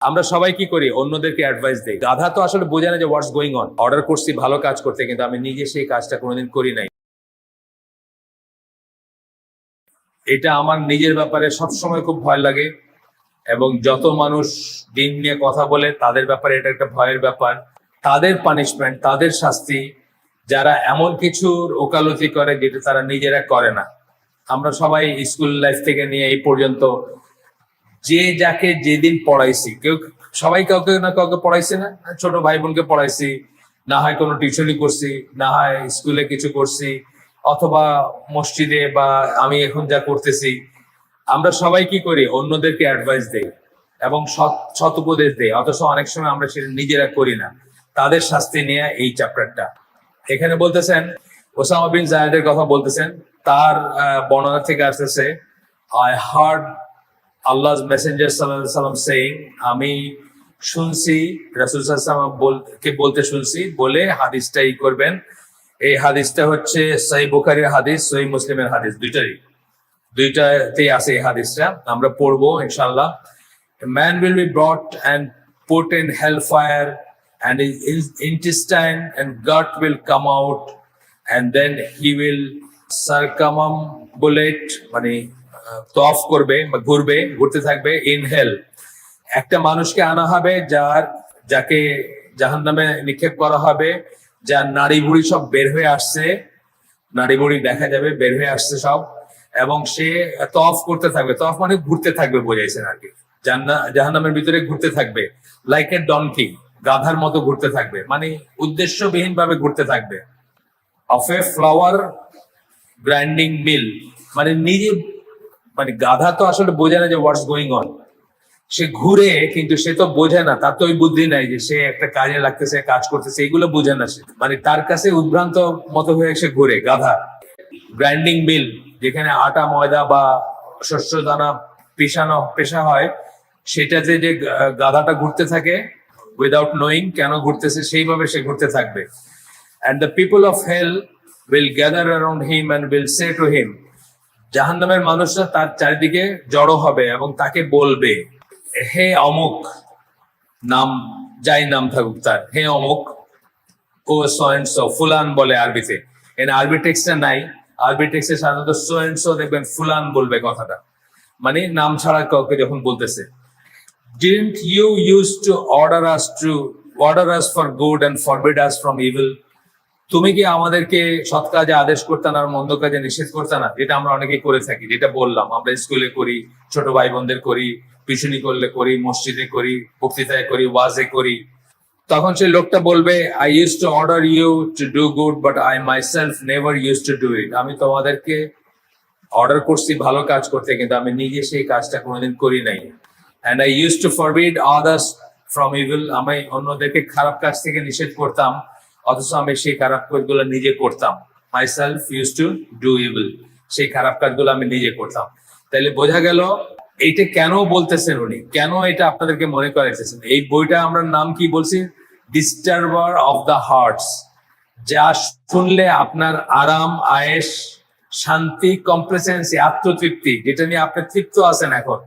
আমরা সবাই কি করি, অন্যদেরকে অ্যাডভাইস দেই। গাধা তো আসলে বোঝে না যে হোয়াটস গোয়িং অন। অর্ডার করছি ভালো কাজ করতে, কিন্তু আমি নিজে সেই কাজটা কোনোদিন করি নাই। এটা আমার নিজের ব্যাপারে সবসময় খুব ভয় লাগে, এবং যত মানুষ দিন নিয়ে কথা বলে তাদের ব্যাপারে এটা একটা ভয়ের ব্যাপার। তাদের পানিশমেন্ট, তাদের শাস্তি, যারা এমন কিছুর ওকালতি করে যেটা তারা নিজেরা করে না। আমরা সবাই স্কুল লাইফ থেকে নিয়ে এই পর্যন্ত যে যাকে যেদিন পড়াইছি, কেউ সবাই কাউকে না কাউকে পড়াইছি না, ছোট ভাই বোনকে পড়াইছি, না হয় কোনো টিউশনই করছি, না হয় স্কুলে কিছু করছি, অথবা মসজিদে, বা আমি এখন যা করতেছি। আমরা সবাই কি করি, অন্যদেরকে অ্যাডভাইস দেই এবং সৎ উপদেশ দেই, অথচ অনেক সময় আমরা সেটা নিজেরা করি না। তাদের শাস্তি নিয়ে এই চ্যাপ্টারটা এখানে বলতেছেন। ওসামা বিন জায়েদের কথা বলতেছেন, তার বর্ণনা থেকে আসতেছে, আই হার্ড আল্লাহর মেসেঞ্জার সাল্লাল্লাহু আলাইহি ওয়াসাল্লাম সেইং, আমি শুনছি রাসূল সাল্লাল্লাহু আলাইহি ওয়াসাল্লাম বলতে শুনছি, বলে হাদিসটাই করবেন। এই হাদিসটা হচ্ছে সহিহ বুখারীর হাদিস, সহিহ মুসলিমের হাদিস, দুইটাতেই আছে এই হাদিসটা। আমরা পড়বো ইনশাআল্লাহ। A man will be brought and put in hellfire, and his intestine and gut will come out, and then he will circumambulate, মানে তফ করবে বা ঘুরতে থাকবে, ইন হেল। একটা মানুষকে আনা হবে যাকে জাহান্নামে নিক্ষেপ করা হবে, যার নাড়ি ভুড়ি সব বের হয়ে আসছে, নাড়ি ভুড়ি দেখা যাবে বের হয়ে আসছে সব, এবং সে তফ করতে থাকবে। তফ মানে ঘুরতে থাকবে বোঝাইছেন আর কি। জাহান্নামের ভিতরে ঘুরতে থাকবে, লাইক এ ডনকি, গাধার মতো ঘুরতে থাকবে, মানে উদ্দেশ্যবিহীন ভাবে ঘুরতে থাকবে। অফ এ ফ্লাওয়ার গ্রাইন্ডিং মিল, মানে নিজে, মানে গাধা তো আসলে বোঝে না যে হোয়াটস গোয়িং অন। সে ঘুরে, কিন্তু সে তো বোঝে না, তার তো ওই বুদ্ধি নাই যে সে একটা কাজে লাগতেছে, কাজ করতেছে, এগুলো বোঝে না সে। মানে তার কাছে উদ্ভ্রান্ত মতো হয়ে সে ঘুরে, গাধা। গ্রাইন্ডিং মিল, যেখানে আটা ময়দা বা শস্য দানা পেশা হয়, সেটাতে যে গাধাটা ঘুরতে থাকে উইদাউট নোয়িং কেন ঘুরতেছে, সেইভাবে সে ঘুরতে থাকবে। And the people of hell will gather around him and will say to him, জাহান্নামের মানুষরা তার চারিদিকে জড়ো হবে এবং তাকে বলবে, হে অমুক, নাম যাই নাম থাকুক তার, হে অমুক, ও সো এন্ড সো, ফুলান বলে আরবিতে। আরবি টেক্সটে নাই, আরবি টেক্সটে সাধারণত সো এন্ড সো দেখবেন ফুলান বলবে কথাটা, মানে নাম ছাড়া কাউকে যখন বলতেছে। Didn't you used to order us for good and forbid us from evil? তুমি কি আমাদেরকে সৎ কাজে আদেশ করতে না আর মন্দ কাজে নিষেধ করতে না? যেটা আমরা অনেকে করে থাকি, যেটা বললাম, আমরা স্কুলে করি, ছোট ভাই বোনদের করি, টিউশনি করলে করি, মসজিদে করি, বক্তৃতায় করি, ওয়াজে করি। তখন সেই লোকটা বলবে, I use to order you to do good, but I myself never use to do it. আমি তোমাদেরকে অর্ডার করছি ভালো কাজ করতে, কিন্তু আমি নিজে সেই কাজটা কোনোদিন করি নাই। And I used to forbid others from evil, আমি অন্যদেরকে খারাপ কাজ থেকে নিষেধ করতাম, অথচ আমি সেই খারাপ কাজগুলো নিজে করতাম। Myself used to do evil, সেই খারাপ কাজগুলো আমি নিজে করতাম। তাহলে বোঝা গেল এইটা কেন বলতেছেন উনি, কেন এটা আপনাদেরকে মনে করাইতেছেন। এই বইটা আমরা নাম কি বলছি, ডিস্টার্বার অফ দ্য হার্টস। যা শুনলে আপনার আরাম, আয়েশ, শান্তি, কমপ্লেসেন্সি, আত্মতৃপ্তি, যেটা নিয়ে আপনি তৃপ্ত আছেন। এখন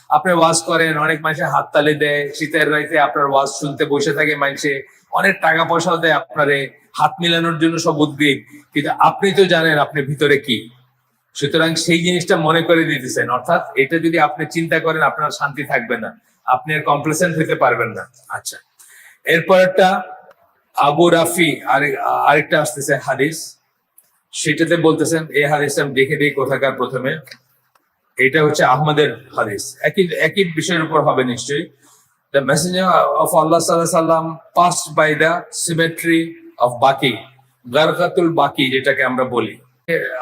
আপনি ওয়াজ করেন, অনেক মানুষের হাততালি দেয়, শীতের রাইতে আপনার ওয়াজ শুনতে বসে থাকে মানুষে, অনেক টাকা পয়সাও দেয় আপনারে, হাত মিলানোর জন্য সব উদ্গ্রীব, কিন্তু আপনি তো জানেন আপনি ভিতরে কি। সুতরাং সেই জিনিসটা মনে করে দিতেছেন, অর্থাৎ এটা যদি আপনি চিন্তা করেন আপনার শান্তি থাকবে না, আপনি আর কমপ্লেসেন্ট হতে পারবেন না। আচ্ছা, এরপর একটা আবু রাফি আরেকটা আসতেছে হাদিস, সেটাতে বলতেছেন, এই হাদিসটা আমি দেখে দিই কোথাকার। প্রথমে এটা হচ্ছে আহমদের হাদিস, একই বিষয়ের উপর হবে নিশ্চয়ই। The messenger of Allah sallallahu alaihi wasallam passed by the cemetery of Baqi, গারকাতুল বাকি যেটাকে আমরা বলি।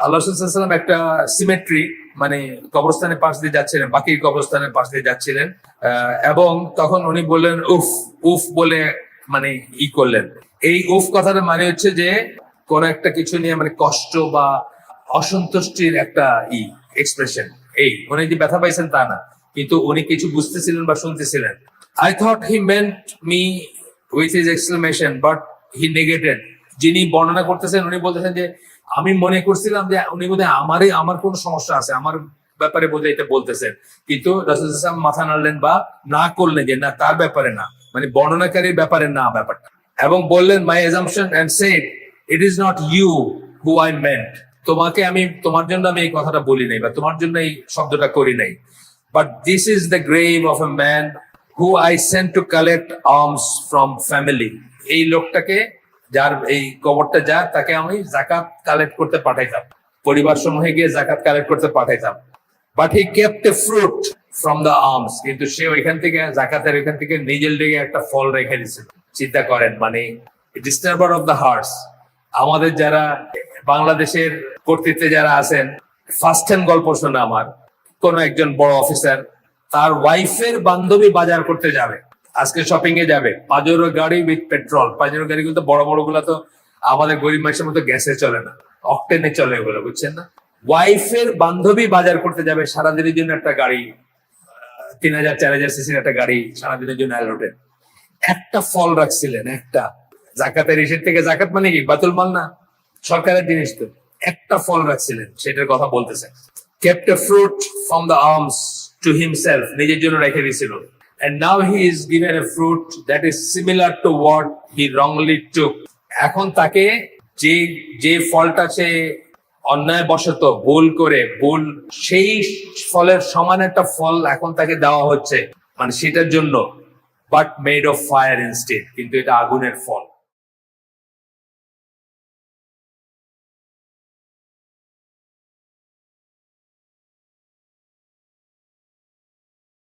আল্লাহ সাল্লাল্লাহু আলাইহি ওয়াসাল্লাম একটা সিমেট্রি, মানে কবরস্থানের পাশ দিয়ে যাচ্ছিলেন, বাকির কবরস্থানের পাশ দিয়ে যাচ্ছিলেন, এবং তখন উনি বললেন উফ, উফ বলে মানে করলেন। এই উফ কথাটা মানে হচ্ছে যে কোন একটা কিছু নিয়ে মানে কষ্ট বা অসন্তুষ্টির একটা এক্সপ্রেশন। উনি যে ব্যথা পাইছেন তা না, কিন্তু উনি কিছু বুঝতেছিলেন বা শুনতেছিলেন। I thought he meant me with his exclamation, but he negated. যিনি বর্ণনা করতেছেন উনি বলতেছেন যে আমি মনে করছিলাম যে উনি বোধহয় আমার কোনো সমস্যা আছে, আমার ব্যাপারে বোঝাইতে বলতেছেন, কিন্তু রাসূল সাল্লাল্লাহু আলাইহি ওয়াসাল্লাম মাথা নাড়লেন বা না করলেন যে না তার ব্যাপারে না, মানে বর্ণনাকারীর ব্যাপারে না ব্যাপারটা, এবং বললেন my assumption and said it is not you who I meant, তোমার জন্য আমি এই কথাটা বলি নাই বা তোমার জন্য এই শব্দটা করি নাই, but this is the grave of a man who I sent to collect arms from family. এই লোকটাকে, যার এই কবরটা যার, তাকে আমি জাকাত কালেক্ট করতে পাঠাইতাম, পরিবার সমূহে গিয়ে জাকাত কালেক্ট করতে পাঠাইতাম। But he kept a fruit from the arms, কিন্তু সে ওইখান থেকে জাকাতের ওইখান থেকে নিজের দিকে একটা ফল রেখে দিছিল। চিন্তা করেন, মানে ডিস্টার্বার অফ দ্য হার্টস। আমাদের যারা বাংলাদেশের কর্তৃত্বে যারা আছেন, ফার্স্ট হ্যান্ড গল্প শোনা আমার, কোন একজন বড় অফিসার তার ওয়াইফের বান্ধবী বাজার করতে যাবে, আজকে শপিং এ যাবে, পাজেরো গাড়ি উইথ পেট্রোল। পাজেরো গাড়িগুলো তো বড় বড় গুলা তো আমাদের গরিব মানুষের মতো গ্যাসে চলে না, অকটেনে চলে ওগুলো, বুঝছেন না? ওয়াইফের বান্ধবী বাজার করতে যাবে, সারাদিনের জন্য একটা গাড়ি, 3000-4000 সিসির একটা গাড়ি সারাদিনের জন্য অ্যালোটেড। একটা ফল রাখছিলেন, একটা, জাকাতের হিসেব থেকে, জাকাত মানে কি বাতুল মাল না, সরকারের জিনিস তো, একটা ফল রাখছিলেন, সেটার কথা বলতেছেন। Kept a fruit from the arms to himself, নিজের জন্য রেখে দিয়েছিল। And now he is given a fruit that is similar to what he wrongly took. এখন তাকে যে যে ফলটা সে অন্যায় বশত ভুল করে, সেই ফলের সমান একটা ফল এখন তাকে দেওয়া হচ্ছে, মানে সেটার জন্য, but made of fire instead, কিন্তু এটা আগুনের ফল।